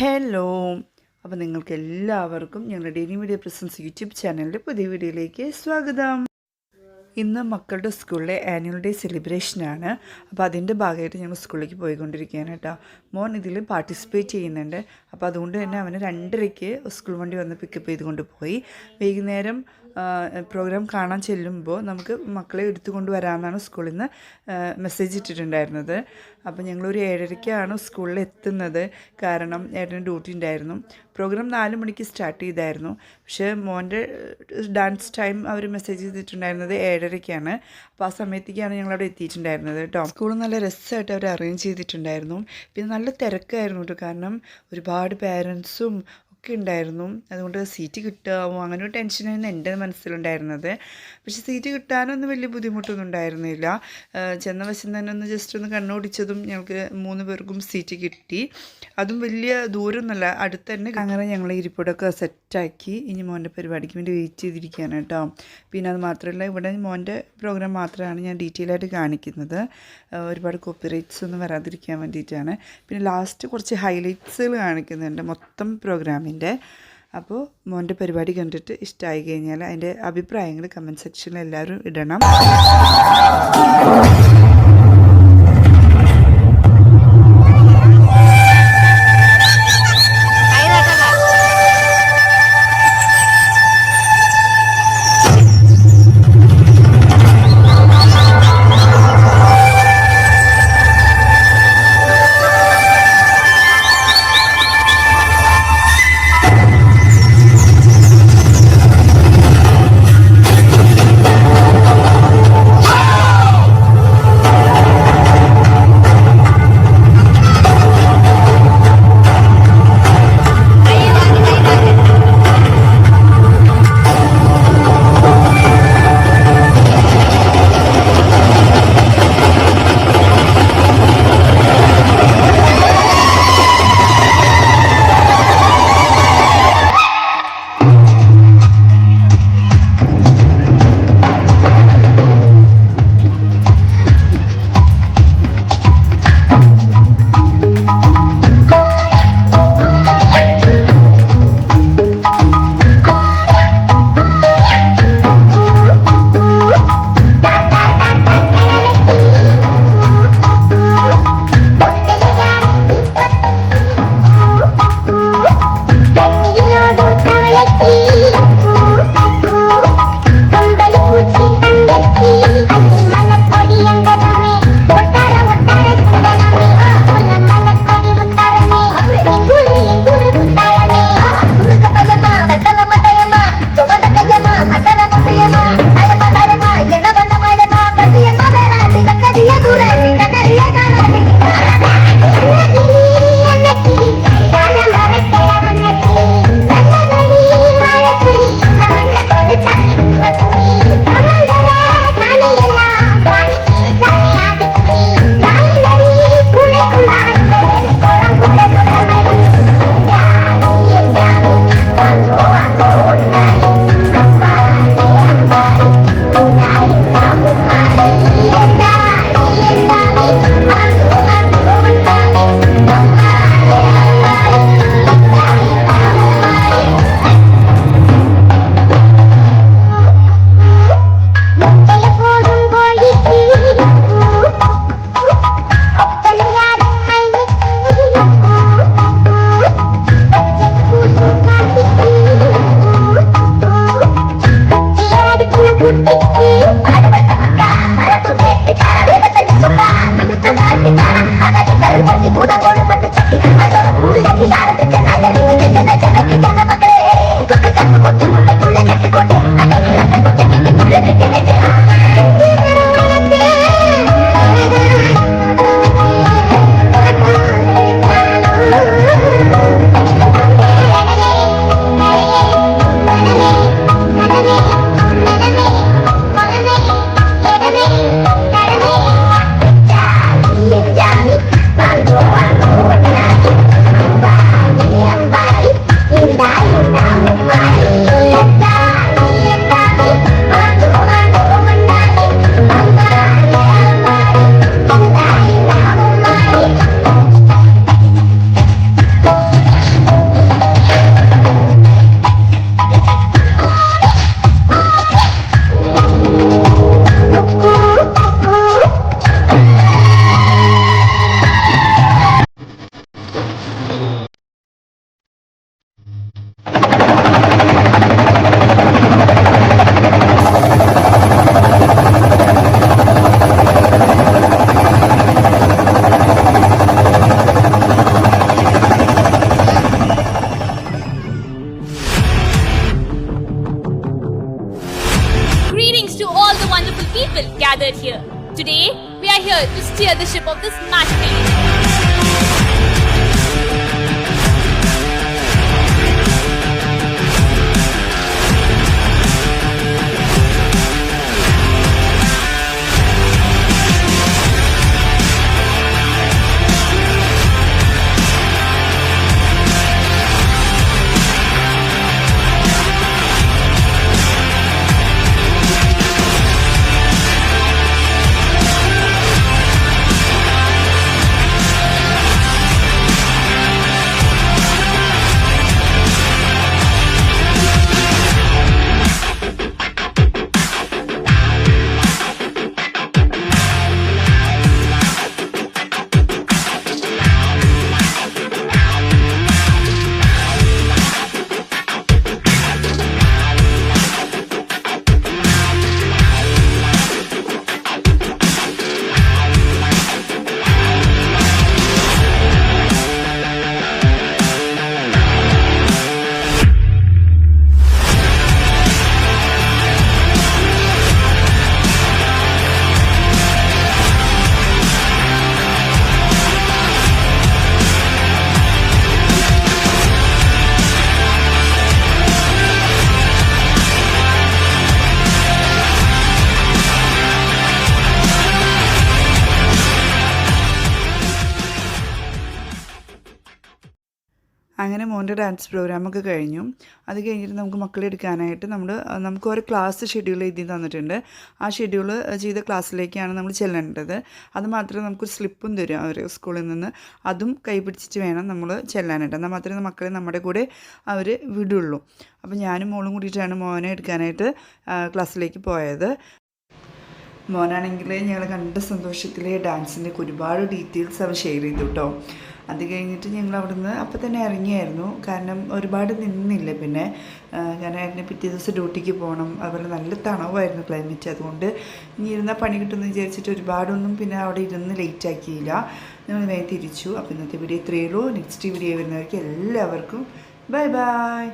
Hello, അപ്പോൾ നിങ്ങൾക്ക് എല്ലാവർക്കും ഞങ്ങളുടെ ഡെയിലി മീഡിയ പ്രസൻസ് യൂട്യൂബ് ചാനലിൻ്റെ പുതിയ വീഡിയോയിലേക്ക് സ്വാഗതം. ഇന്ന് മക്കളുടെ സ്കൂളിലെ ആനുവൽ ഡേ സെലിബ്രേഷനാണ്. അപ്പോൾ അതിൻ്റെ ഭാഗമായിട്ട് ഞങ്ങൾ സ്കൂളിലേക്ക് പോയിക്കൊണ്ടിരിക്കുകയാണ് കേട്ടോ. മോൻ ഇതിൽ പാർട്ടിസിപ്പേറ്റ് ചെയ്യുന്നുണ്ട്. അപ്പോൾ അതുകൊണ്ട് തന്നെ അവന് 2:30 സ്കൂൾ വണ്ടി വന്ന് പിക്കപ്പ് ചെയ്തുകൊണ്ട് പോയി. വൈകുന്നേരം പ്രോഗ്രാം കാണാൻ ചെല്ലുമ്പോൾ നമുക്ക് മക്കളെ എടുത്തുകൊണ്ട് വരാമെന്നാണ് സ്കൂളിൽ നിന്ന് മെസ്സേജ് ഇട്ടിട്ടുണ്ടായിരുന്നത്. അപ്പോൾ ഞങ്ങളൊരു 7:30 സ്കൂളിൽ എത്തുന്നത്. കാരണം ഏട്ടന് ഡ്യൂട്ടി ഉണ്ടായിരുന്നു. പ്രോഗ്രാം 4 മണിക്ക് സ്റ്റാർട്ട് ചെയ്തായിരുന്നു. പക്ഷേ മോൻ്റെ ഡാൻസ് ടൈം അവർ മെസ്സേജ് ചെയ്തിട്ടുണ്ടായിരുന്നത് 7:30. അപ്പോൾ ആ സമയത്തേക്കാണ് ഞങ്ങളവിടെ എത്തിയിട്ടുണ്ടായിരുന്നത് കേട്ടോ. സ്കൂൾ നല്ല രസമായിട്ട് അവർ അറേഞ്ച് ചെയ്തിട്ടുണ്ടായിരുന്നു. പിന്നെ നല്ല തിരക്കായിരുന്നു കേട്ടോ. കാരണം ഒരുപാട് പേരൻസും ഒക്കെ ഉണ്ടായിരുന്നു. അതുകൊണ്ട് സീറ്റ് കിട്ടുമോ അങ്ങനെ ഒരു ടെൻഷനായിരുന്നു എൻ്റെ മനസ്സിലുണ്ടായിരുന്നത്. പക്ഷേ സീറ്റ് കിട്ടാനൊന്നും വലിയ ബുദ്ധിമുട്ടൊന്നും ഉണ്ടായിരുന്നില്ല. ചെന്ന വശം തന്നെ ഒന്ന് ജസ്റ്റ് ഒന്ന് കണ്ണോടിച്ചതും ഞങ്ങൾക്ക് 3 പേർക്കും സീറ്റ് കിട്ടി. അതും വലിയ ദൂരമൊന്നുമല്ല, അടുത്ത് തന്നെ. അങ്ങനെ ഞങ്ങൾ ഇരിപ്പിടമൊക്കെ സെറ്റാക്കി ഇനി മോൻ്റെ പരിപാടിക്ക് വേണ്ടി വെയിറ്റ് ചെയ്തിരിക്കുകയാണ് കേട്ടോ. പിന്നെ അത് മാത്രമല്ല, ഇവിടെ മോൻ്റെ പ്രോഗ്രാം മാത്രമാണ് ഞാൻ ഡീറ്റെയിൽ ആയിട്ട് കാണിക്കുന്നത്. ഒരുപാട് കോപ്പിറൈറ്റ്സ് ഒന്നും വരാതിരിക്കാൻ വേണ്ടിയിട്ടാണ്. പിന്നെ ലാസ്റ്റ് കുറച്ച് ഹൈലൈറ്റ്സുകൾ കാണിക്കുന്നുണ്ട് മൊത്തം പ്രോഗ്രാമിൽ. അപ്പോൾ മോൻ്റെ പരിപാടി കണ്ടിട്ട് ഇഷ്ടമായി കഴിഞ്ഞാൽ അതിൻ്റെ അഭിപ്രായങ്ങൾ കമൻറ്റ് സെക്ഷനിൽ എല്ലാവരും ഇടണം. അങ്ങനെ മോൻ്റെ ഡാൻസ് പ്രോഗ്രാമൊക്കെ കഴിഞ്ഞു. അത് കഴിഞ്ഞിട്ട് നമുക്ക് മക്കളെ എടുക്കാനായിട്ട് നമുക്ക് ഓരോ ക്ലാസ് ഷെഡ്യൂൾ എഴുതി തന്നിട്ടുണ്ട്. ആ ഷെഡ്യൂൾ ചെയ്ത ക്ലാസ്സിലേക്കാണ് നമ്മൾ ചെല്ലേണ്ടത്. അത് മാത്രമേ നമുക്കൊരു സ്ലിപ്പും തരും അവർ സ്കൂളിൽ നിന്ന്. അതും കൈ പിടിച്ചിട്ട് വേണം നമ്മൾ ചെല്ലാനായിട്ട്. എന്നാൽ മാത്രമേ മക്കളെ നമ്മുടെ കൂടെ അവർ വിടുള്ളൂ. അപ്പോൾ ഞാനും മോളും കൂടിയിട്ടാണ് മോനെ എടുക്കാനായിട്ട് ക്ലാസ്സിലേക്ക് പോയത്. മോനാണെങ്കിൽ ഞങ്ങൾ കണ്ട സന്തോഷത്തിൽ ഡാൻസിൻ്റെ ഒരുപാട് ഡീറ്റെയിൽസ് അവർ ഷെയർ ചെയ്തു കേട്ടോ. അത് കഴിഞ്ഞിട്ട് ഞങ്ങൾ അവിടുന്ന് അപ്പം തന്നെ ഇറങ്ങിയായിരുന്നു. കാരണം ഒരുപാട് നിന്നില്ല. പിന്നെ ഞാൻ പിറ്റേ ദിവസം ഡ്യൂട്ടിക്ക് പോകണം. അതുപോലെ നല്ല തണവായിരുന്നു ക്ലൈമറ്റ്. അതുകൊണ്ട് ഇനി ഇരുന്നാൽ പണി കിട്ടുമെന്ന് വിചാരിച്ചിട്ട് ഒരുപാടൊന്നും പിന്നെ അവിടെ ഇരുന്ന് ലേറ്റ് ആക്കിയില്ല. ഞങ്ങൾ വേഗം തിരിച്ചു. അപ്പോൾ ഇന്നത്തെ വീഡിയോ ഇത്രയേ ഉള്ളൂ. നെക്സ്റ്റ് വീഡിയോ വരുന്നവർക്ക് എല്ലാവർക്കും ബൈ ബൈ.